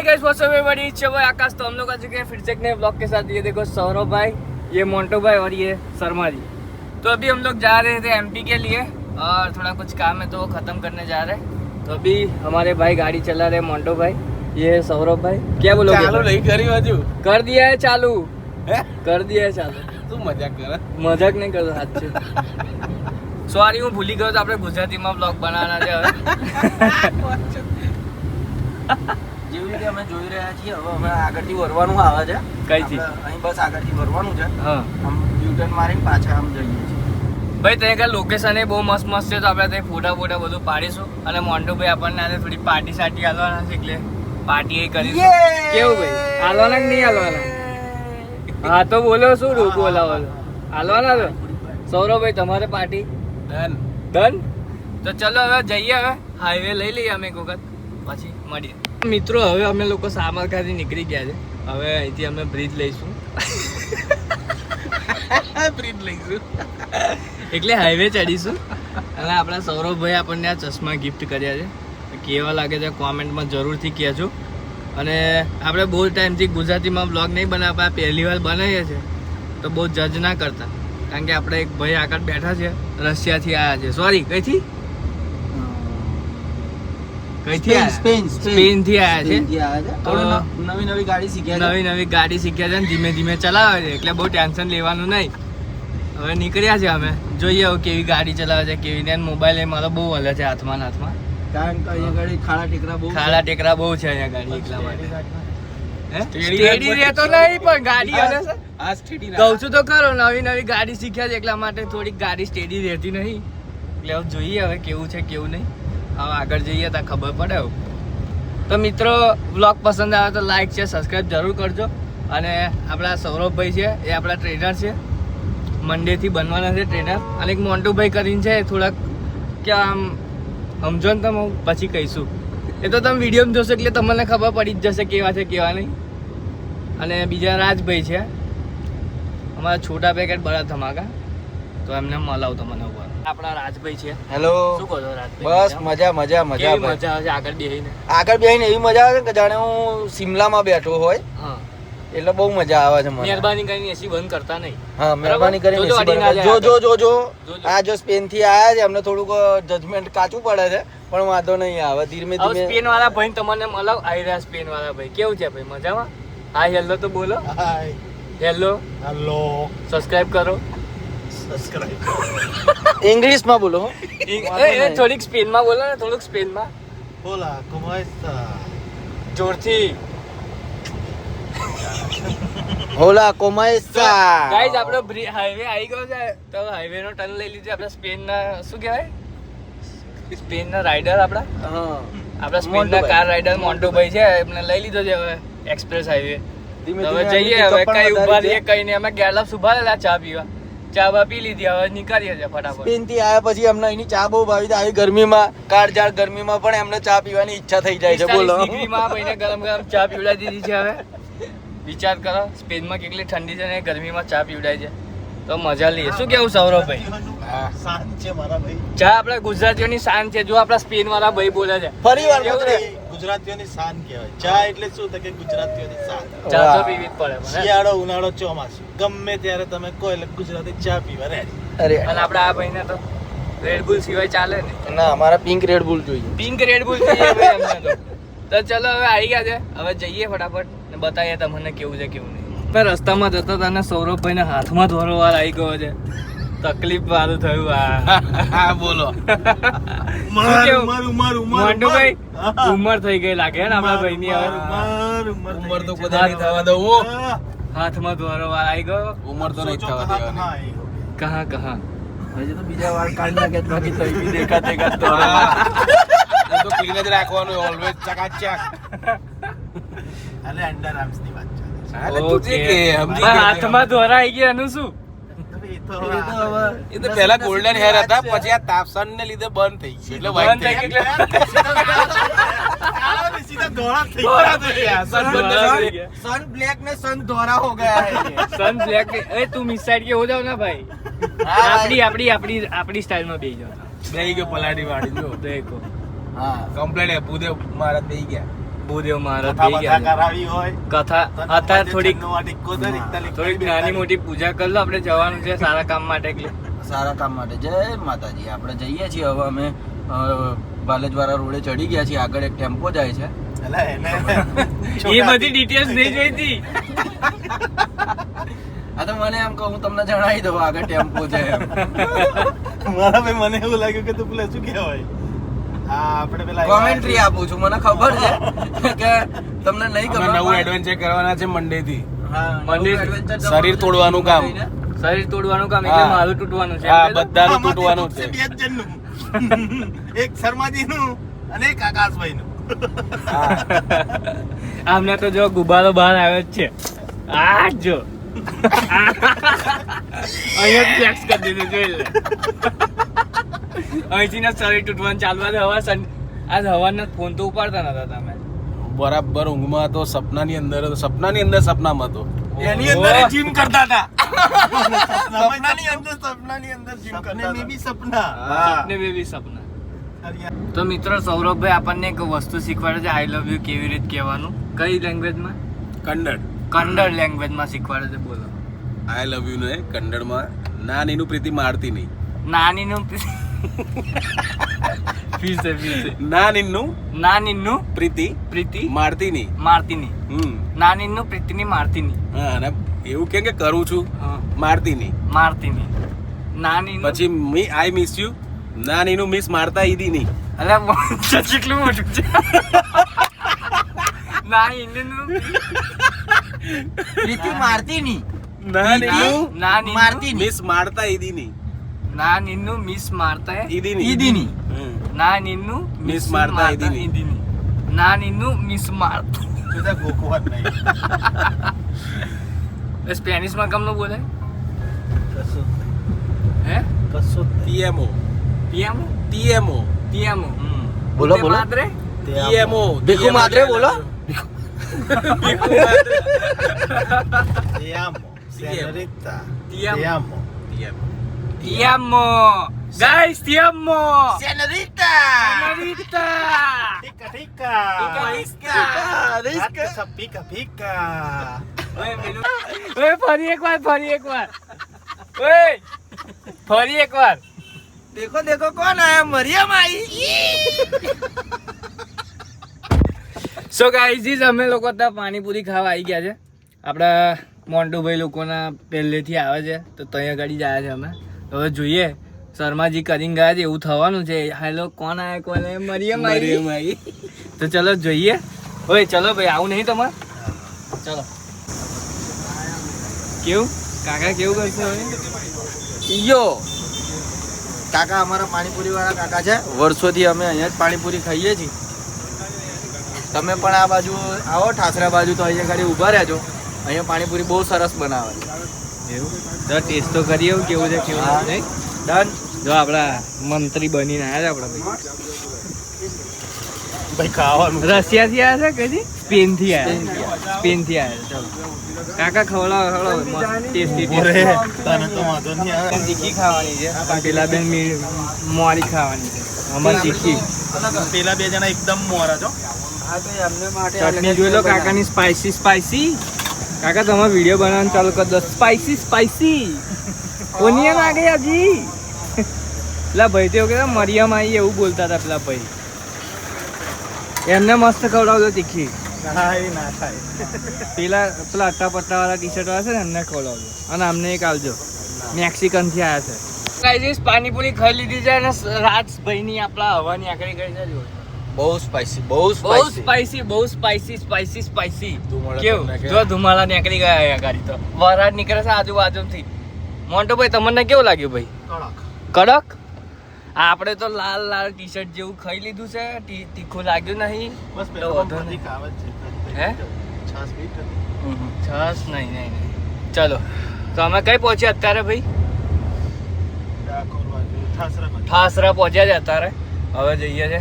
Guys what's up everybody, चलो आकाश तो हम लोग आ चुके हैं फिर से एक नए ब्लॉग के साथ। ये देखो सौरभ भाई, ये मोंटो भाई और ये शर्मा जी। तो अभी हम लोग जा रहे थे एमपी के लिए और थोड़ा कुछ काम है तो वो ख़त्म करने जा रहे हैं। तो अभी हमारे भाई गाड़ी चला रहे मोंटो भाई, ये सौरभ भाई। क्या बोलोगे? चालू नहीं करी बाजू कर दिया है चालू, कर दिया है चालू। तू मजाक कर મજાક નહીં કરતો સાચે। સોરી હું ભૂલી ગયો તો આપણે ગુજરાતીમાં બ્લોગ બનાવવાના છે હવે। જેવી રીતે અમે જોઈ રહ્યા છીએ હવે અમે આગળથી વરવાનું આવે છે। કઈથી? અહીં બસ આગળથી વરવાનું છે। હા આમ યુટર્ન મારીને પાછા આમ જઈએ છીએ। ભાઈ ત્યાં કાંઈ લોકેશન એ બહુ મસ્ત મસ્ત છે, તો આપણે ત્યાં ફોટા ફોટા બધું પાડીશું અને મોન્ટુ ભાઈ આપણને આજે થોડી પાર્ટી સાટી હાલવાના છે એટલે પાર્ટી એ કરીશું। કેવું ભાઈ, હાલવાના કે નહીં હાલવાના? હા તો બોલો શું બોલાવો હાલવાના તો સૌરભભાઈ તમારે પાર્ટી ડન ડન। તો ચલો હવે જઈએ, હવે હાઈવે લઈ લઈએ અમે એક વખત પછી મળીએ। મિત્રો હવે અમે લોકો સામરખાથી નીકળી ગયા છે, હવે અહીંથી અમે બ્રિજ લઈશું બ્રિજ લઈશું એટલે હાઈવે ચડીશું અને આપણા સૌરભભાઈ આપણને આ ચશ્મા ગિફ્ટ કર્યા છે, કેવા લાગે છે કોમેન્ટમાં જરૂરથી કહેજો। અને આપણે બહુ ટાઈમથી ગુજરાતીમાં બ્લોગ નહીં બનાવવા, પહેલી વાર બનાવીએ છીએ તો બહુ જજ ના કરતા, કારણ કે આપણે એક ભાઈ આગળ બેઠા છે રશિયાથી આવ્યા છે, સોરી કઈથી સ્પેનથી આવ્યા છે। તો નવી નવી ગાડી શીખ્યા નવી નવી ગાડી શીખ્યા છે ને ધીમે ધીમે ચલાવે છે એટલે બહુ ટેન્શન લેવાનું નહીં। હવે નીકળ્યા છે અમે, જોઈએ હવે કેવી ગાડી ચલાવે છે કેવી નહીં। મોબાઈલ એ મારો બહુ હલે છે હાથમાં હાથમાં, કારણ કે અહીંયા ગાડી ખાડા ટેકરા બહુ છે અહીંયા ગાડી, એટલા માટે સ્ટેડી રહેતો નહીં પણ ગાડી હલે છે। આ સ્ટેડી કહું છું તો ખરો, નવી નવી ગાડી શીખ્યા છે એટલા માટે થોડીક ગાડી સ્ટેડી રહેતી નહીં, એટલે હવે જોઈએ હવે કેવું છે કેવું નહીં। હવે આગળ જઈએ તો ખબર પડે હવે। તો મિત્રો વ્લોગ પસંદ આવે તો લાઈક છે સબસ્ક્રાઈબ જરૂર કરજો। અને આપણા સૌરભભાઈ છે એ આપણા ટ્રેનર છે, મંડેથી બનવાના છે ટ્રેનર। અને એક મોન્ટુભાઈ કરીને છે થોડાક કે આમ સમજો ને તમે પછી કહીશું, એ તો તમે વિડીયોમાં જોશો એટલે તમને ખબર પડી જ જશે કેવા છે કેવા નહીં। અને બીજા રાજભાઈ છે અમારા છોટા પેકેટ બડા ધમાકા, તો એમને મલાવ તમને ઉપર આપણા રાજભાઈ છે। હેલો, શું કહો છો રાજભાઈ? બસ મજા મજા મજા કેવી મજા આવે છે આગળ બેહીને? આગળ બેહીને એવી મજા આવે છે કે જાણે હું સિમલામાં બેઠો હોય, હા એટલે બહુ મજા આવે છે મને। મહેરબાની કરીને એસી બંધ કરતા નહીં। હા મહેરબાની કરીને જોજો એસી બંધ અડીને કરો। જો જો જો જો જોજો। આ જો સ્પેન થી આયા છે અમને થોડુંક જજમેન્ટ કાચું પડે છે પણ વાંધો નહીં આવે, ધીમે હવે ધીમે। સ્પેન વાળા ભાઈ તમને મલાવ આવી રહ્યા, સ્પેન વાળા ભાઈ કેવું છે ભાઈ, મજામાં? હાય હેલો તો બોલો, હાય હેલો હેલો સબસ્ક્રાઇબ કરો। સબસ્ક્રાઇબ ઇંગ્લિશમાં બોલો હો। થોડીક સ્પેનમાં બોલો ને, થોડુંક સ્પેનમાં હોલા કોમો એસ્તા જોરથી। હોલા કોમાયસા ગાઈઝ આપણે હાઈવે આવી ગયો છે, તો હાઈવે નો ટર્ન લઈ લીધો આપણે સ્પેનના શું કહેવાય, સ્પેનના રાઇડર આપણા સ્પેનના કાર રાઇડર મોન્ટુભાઈ છે એમને લઈ લીધો છે હવે એક્સપ્રેસ હાઈવે। ધીમે હવે ધીમે જઈએ, હવે કપડાં કઈ ઉભા વધારી રહીએ કઈ નહીં, અમે ગેરલાપ્સ ઉભા રહેલા ચા પીવા, ચા બા પી લીધી, હવે નીકળીએ છે ફટાફટ। સ્પેન થી આયા પછી અમને અહીંની ચા બહુ ભાવી, આવી ગરમીમાં કાળઝાળ ગરમીમાં પણ એમને ચા પીવાની ઈચ્છા થઈ જાય છે। 45 બોલો ડિગ્રીમાં ભાઈને ગરમ ગરમ ચા પીવડાવી દીધી છે હવે। વિચાર કરો સ્પેનમાં કેટલી ઠંડી છે ને ગરમીમાં ચા પીવડાય છે, તો મજા લઈએ। શું કેવું સૌરભભાઈ? શાન છે મારા ભાઈ, ચા આપણા ગુજરાતીઓની શાન છે, જો આપણા સ્પેન વાળા ભાઈ બોલે છે ફરી વાર કેવું બોલો। છે? ગુજરાતીઓની શાન કહેવાય ચા, એટલે શું તો કે ગુજરાતીઓની શાન। ચા તો વાહ। પીવી જ પડે મને। શિયાળો ઉનાળો ચોમાસું ગમે ત્યારે તમે કહો એટલે ગુજરાતી ચા પીવા રેડી। અરે અને આપણા આ ભાઈને તો રેડબુલ સિવાય ચાલે ને, ના, અમારા પિંક રેડ બુલ જોઈએ। પિંક રેડબુલ જોઈએ ભાઈ અમને તો ચલો હવે આવી ગયા છે, હવે જઈએ ફટાફટ ને બતાવીએ તમને કેવું છે કેવું નહીં। મેં રસ્તામાં જતા હતા ને સૌરભભાઈને હાથમાં ધોરો વાર આવી ગયો છે, તકલીફ વાળું થયું હા બોલો મોન્ટુભાઈ ઉંમર થઈ ગઈ લાગે ને આપણા ભાઈની હવે, ઉમર તો કદાચ નહીં થવા દઉં, હાથમાં ધોરો વાર આવી ગયો। ઉમર તો નહીં થવા દેવાની। કહા કહા હજી તો બીજા વાર કાઢી નાખે તો બાકી તો એવી દેખાતે કાઢતો તો ક્લીન જ રાખવાનું, ઓલવેઝ ચકાચક। અરે અંડર આર્મ્સ ની વાત ચાલે છે, તું જે કે સમજી પણ ગયો। હાથમાં ધોરા આવી ગયા એનું શું? એ તો પહેલા ગોલ્ડન હેર હતા, પછી આ તાપસન ને લીધે બંધ થઈ ગયું, એટલે બંધ white થઈ થઈ ગયું सन ब्लैक में सन दोहरा हो गया है ये। सन ब्लैक ए तुम इस साइड के हो जाओ ना भाई, આપડી આપડી આપડી આપડી સ્ટાઇલ માં બેહી જાઓ। બેહી ગયો પલાડી વાળી જો દેખો हाँ કમ્પ્લેટ પૂરે મારા બેહી ગયા। ભૂદેવ મહારાજ કથા થઈ બથા ગયા કરાવી હોય કથા તો અત્યારે થોડીક છન્નું આ ટીકોતેર, એકતાલીસ, થોડીક નાની મોટી પૂજા કરી લો, આપણે જવાનું છે સારા કામ માટે એટલે સારા કામ માટે. જય માતાજી. આપણે જઈએ છીએ હવે. અમે બાલેજવાળા રોડે ચડી ગયા છીએ. આગળ એક ટેમ્પો જાય છે. અલા, એને એ બધી ડિટેલ્સ નહીં જોઈતી. આ તો મને એમ કહું, હું તમને જણાવી દઉં આગળ ટેમ્પો છે એમ. મારા ભાઈ મને એવું લાગ્યું કે તું પેલા શું કહેવાય આપણે પેલા કોમેન્ટ્રી આપું છું. મને ખબર છે કે તમને નહીં અમે ખબર. નવું એડવેન્ચર કરવાના છે મંડે થી. હા, મંદિર, નવું adventure શરીર જવાનું તોડવાનું કામ. ને. શરીર તોડવાનું કામ એટલે હા. મારું તૂટવાનું છે હા, એમ કહેતો? બધાનું તૂટવાનું છે. બે જ જણનું. એક શર્માજીનું અને એક આકાશભાઈનું. આમને તો જો ગુબારો બહાર આવ્યો જ છે. આ જ જો અહીંયા ફ્લેક્સ કરી દીધું, જોઈ લે. અહીંથી ના શરીર તૂટવાનું ચાલુ. આજ હવાના ફોન તો ઉપાડતા નતા તમે. બરાબર ઊંઘમાં હતો, સપનાની અંદર હતો, સપનાની અંદર સપનામાં હતો. એની અંદર એ જીમ કરતા હતા. સપનાની અંદર જીમ કરતા સપને હતા. બી સપના. સપને બેબી સપના. તો મિત્રો, સૌરભભાઈ આપણને એક વસ્તુ શીખવાડે છે, આઈ લવ યુ કેવી રીતે કહેવાનું. કઈ લેંગ્વેજમાં? કન્નડ. કન્નડ લેંગ્વેજમાં શીખવાડે છે. બોલો. આઈ લવ યુ ને કન્નડમાં નાનીનું પ્રીતિ મારતી નહીં. નાનીનું ફીસે નાનીનું પ્રીતિ પ્રીતિ મારતી નહીં. મારતી નહીં. નાનીનું પ્રીતિની મારતી નહીં. હા, અને એવું કેમ કે કરું છું મારતી નહીં. મારતી નહીં. નાનીનું પછી આઈ મિસ યુ નાનીનું મિસ મારતા ઈદી નહીં. અલા કેટલું મોટું છે. નાનીનું પ્રીતિ મારતી નહીં. નાનીનું નાનીનું મારતી નહીં. મિસ મારતા ઈદી નહીં. નાનીનું મિસ મારતા હે ઈદી નહીં. ઈદી નહીં. નાનીનું મિસ મારતા ઈદી નહીં. ઈદી નહીં. નાનીનું મિસ મારતા. જુદા ગોખવા જ નહીં. સ્પેનિશમાં કમનું બોલે હે ટીએમઓ પિયામો ટીએમઓ પિયામો બોલો, બોલો. માત્રે ટીએમઓ ભીખુ માત્રે બોલો. Te amo, señorita. Te Te amo. amo. પિયામો ગાઈસ પિયામો સેનોરિટા. señorita Pica, pica. Pica, Pica, pica, pica. ઓય ફરી એકવાર ફરી એકવાર દેખો દેખો કોણ આયા? મરિયમ આઈ. સો ગાઈઝ, અમે લોકો ત્યાં પાણીપુરી ખાવા આવી ગયા છે. આપણા મોન્ટુભાઈ લોકોના પહેલેથી આવે છે, તો ત્યાં ગાડી જાય છે. અમે હવે જોઈએ, શર્માજી કરીને ગયા છે એવું થવાનું છે. હેલો, કોણ આયા? કોણ આયા? મરિયમ આવી. તો ચલો જોઈએ. ઓય ચલો ભાઈ, આવું નહીં તમારે? ચલો. કેવું કાકા કેવું કરશે હવે? યો કાકા અમારા પાણીપુરી વાળા કાકા છે. વર્ષોથી અમે અહીંયા જ પાણીપુરી ખાઈએ છીએ. તમે પણ આ બાજુ આવો, ઠાસરા બાજુ, તો અહીંયા ગાડી ઊભા રહેજો. અહીંયા પાણીપુરી બહુ સરસ બનાવે છે. એવું તો ટેસ્ટ તો કરીએ કેવું છે કેવું હા. નહીં. ડન. જો આપણા મંત્રી બનીને આવ્યા છે આપણા ભાઈ. ભાઈ ખાવાનું. રશિયાથી આવ્યા છે કદી? સ્પેનથી આવ્યા. સ્પેનથી આવ્યા. ચાલો કાકા ખવડાવો ટેસ્ટી બોરે, તને તો વાંધો નહીં આવે. તીખી ખાવાની છે. પેલા બેન મોરી ખાવાની છે. અમારે તીખી પેલા બે જણા એકદમ મોરા છો. હા તો એમને માટે ચટણી જોઈ લો કાકાની. સ્પાઈસી કાકા તમે વિડીયો બનાવવાનું ચાલુ કરી દો. સ્પાઈસી ઓનિયન આ ગઈ હજી. પેલા ભાઈ તો એવું કહેતા મરિયમ આવી એવું બોલતા હતા પેલા ભાઈ. એમને મસ્ત ખવડાવજો તીખી. ના, એ ના થાય. પેલા અટ્ટા પટ્ટા વાળા ટી શર્ટ વાળા છે ને એમને ખવડાવજો. અને અમને એક આવજો, મેક્સિકન થી આવ્યા છે. ગાઈઝ, પાણીપુરી ખાઈ લીધી છે અને રાજભાઈ ની આપણા હવાની આકડી કરી છે. જો બહુ સ્પાઈસી, બહુ બહુ સ્પાઈસી. સ્પાઈસી ધુમાડા કેવું તમને જો ધુમાડા નીકળી ગયા અહીંયા ગાડી તો વરાળ નીકળે છે આજુબાજુથી. મોન્ટુભાઈ તમને કેવું લાગ્યું ભાઈ? કડક. આપણે તો લાલ ટી શર્ટ જેવું ખાઈ લીધું છે. તીખું લાગ્યું નહીં. બસ તો પેલો વાંધો બધી નહીં. ખાવા જ છે. હે? છાસ પી તો. છાસ નહીં. ચલો તો અમે કઈ પહોંચ્યા અત્યારે ભાઈ? ડાકોર બાજુ, ઠાસરામાં. ઠાસરા પહોંચ્યા છે અત્યારે. હવે જઈએ છે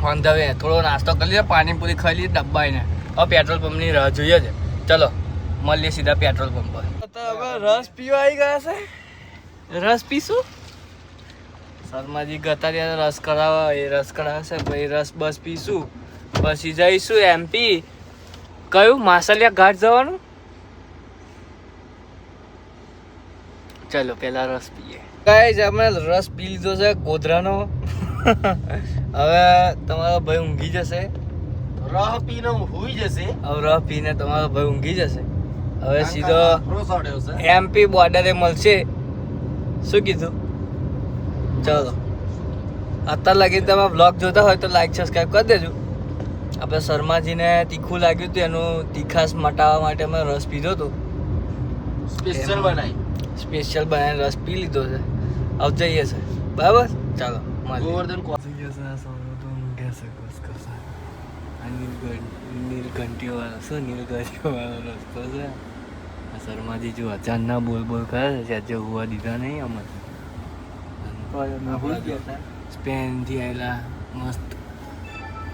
ઓન ધ વે. થોડો નાસ્તો કરી લીધો, પાણીપુરી ખાઈ લીધી ડબ્બાઈને. હવે પેટ્રોલ પંપની રાહ જોઈએ છે. ચલો મળીએ સીધા પેટ્રોલ પંપ પર. હવે રસ પીવા આવી ગયા છે. રસ પીશું? શર્માજી ગતા રહ્યા રસ કરાવવા. એ રસ કરાવે છે ભાઈ. રસ બસ પીશું પછી જઈશું એમપી. કયું માસલિયા ઘાટ જવાનું? ચલો પેલા રસ પીએ. ગાઈસ અમે રસ પી લીધો છે ગોધરાનો. હવે તમારો ભાઈ ઊંઘી જશે. રહ પીને હુઈ જશે. હવે રસ પીને તમારો ભાઈ ઊંઘી જશે. હવે સીધો રોસાડ્યો છે. એમપી બોર્ડરે મળશે. શું કીધું? ચલો અત્યાર લગી તમે બ્લોગ જોતા હોય તો લાઈક સબસ્ક્રાઈબ કરી દેજો. આપણે શર્માજીને તીખું લાગ્યું હતું, એનું તીખાશ મટાવવા માટે અમે રસ પીધો હતો. સ્પેશિયલ બનાવી. સ્પેશિયલ બનાવીને રસ પી લીધો છે. હવે જઈએ છે. બરાબર, ચાલો ગોવર્ધન નીલઘંટીવાળો શું નીલઘંટીવાળો રસ્તો છે. આ શર્માજી જો અચાનક બોલ બોલ કરે છે, આજે હોવા દીધા નહીં અમારે. સ્પેનથી આવેલા મસ્ત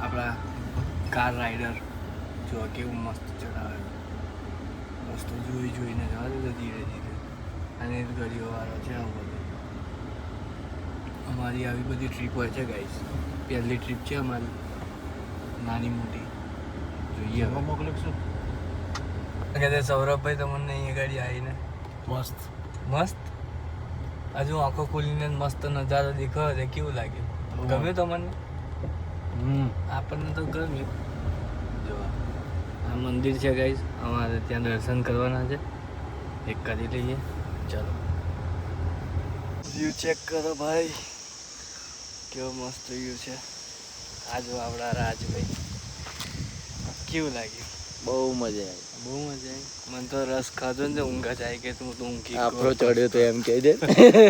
આપણા કાર રાઈડર જો કેવું મસ્ત ચડાવે. મસ્ત જોઈ જોઈને જવા દે ધીરે ધીરે. અને ગાડીઓવાળો છે આવું બધું. અમારી આવી બધી ટ્રીપ હોય છે ગાઈસ. પહેલી ટ્રીપ છે અમારી, નાની મોટી. જોઈએ હવે મોકલીશું. કે સૌરભભાઈ તમને અહીંયા ગાડી આવીને મસ્ત. મસ્ત હજુ આંખો ખોલીને મસ્ત નજારો દેખાયો છે. કેવું લાગ્યું? ગમ્યું તમને? આપણને તો ગમ્યું. જો આ મંદિર છે ગાઈસ, અમારે ત્યાં દર્શન કરવાના છે. એક કરી લઈએ. ચાલો વ્યૂ ચેક કરો ભાઈ, કેવો મસ્ત વ્યૂ છે. આ જો આપણા રાજભાઈ. કેવું લાગ્યું? બહુ મજા આવી. બહુ મજા આવી. મને તો રસ ખાધો ને તો ઊંઘ જ આવી ગઈ. હું તો ઊંઘી ગયો. આપણો ચડ્યો તો એમ કહી દે.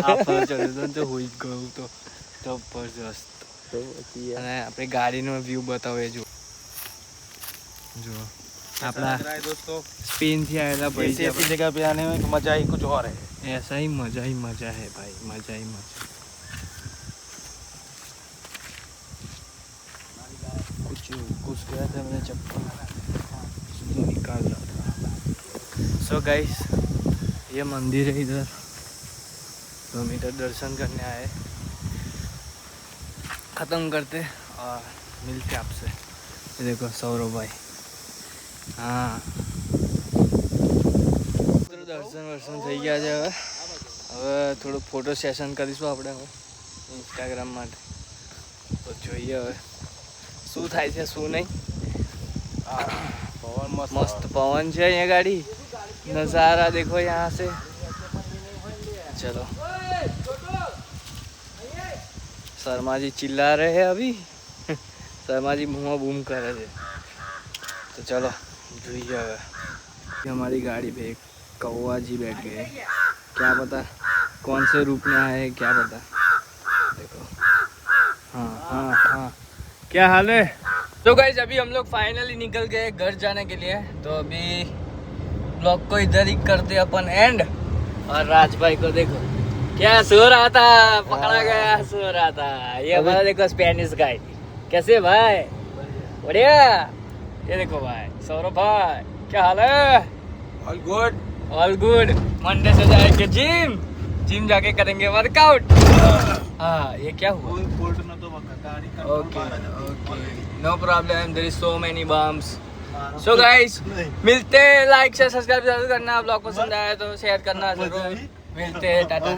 આપણો ચડ્યો તો ને તો હોઈ જ ગયું તો જબરજસ્ત. તો પછી યાર. અને આપણે ગાડીનો વ્યૂ બતાવે જો. જો આપણા दोस्तों स्पेन થી આયેલા ભાઈ છે. ऐसी जगह पे आने में मजा ही कुछ और है. ऐसा ही मजा है भाई, मजा ही मजा. कुछ कुछ गया था मैंने चप्पल निकाल रहा था. सो गाइस ये मंदिर है इधर, तो हम इधर दर्शन करने आए. ख़त्म करते और मिलते आपसे. ये देखो सौरभ भाई. हाँ દર્શન વર્શન થઈ ગયા છે. હવે થોડું ફોટો સેશન કરીશું આપણે હવે ઇન્સ્ટાગ્રામ માટે. તો જોઈએ હવે શું થાય છે શું નહીં. पवन मस्त मस्त पवन है ये गाड़ी. नज़ारा देखो यहाँ से. चलो शर्मा जी चिल्ला रहे हैं अभी. शर्मा जी मुँह बूम करे थे. तो चलो જોઈએ હવે. हमारी गाड़ी पे एक कौवा जी बैठ गए. क्या पता कौन से रूप में आए, क्या पता. देखो हाँ हाँ हाँ. क्या हाल है? तो गाइस अभी हम लोग फाइनली निकल गए घर जाने के लिए. तो अभी ब्लॉग को इधर ही करते अपन एंड. और राज भाई को देखो क्या सो रहा था, पकड़ा गया सो रहा था. ये हमारा देखो स्पेनिश गाय. कैसे भाई? बढ़िया. ये देखो भाई सौरभ भाई, क्या हाल है? All good. All good. Monday से जाएंगे जिम जाके करेंगे वर्कआउट. हाँ ये क्या हुआ? Okay no problem. There is so many bums. So guys मिलते हैं. लाइक शेयर सब्सक्राइब जरूर करना. ब्लॉग पसंद आया तो शेयर करना जरूर. मिलते हैं. टाटा.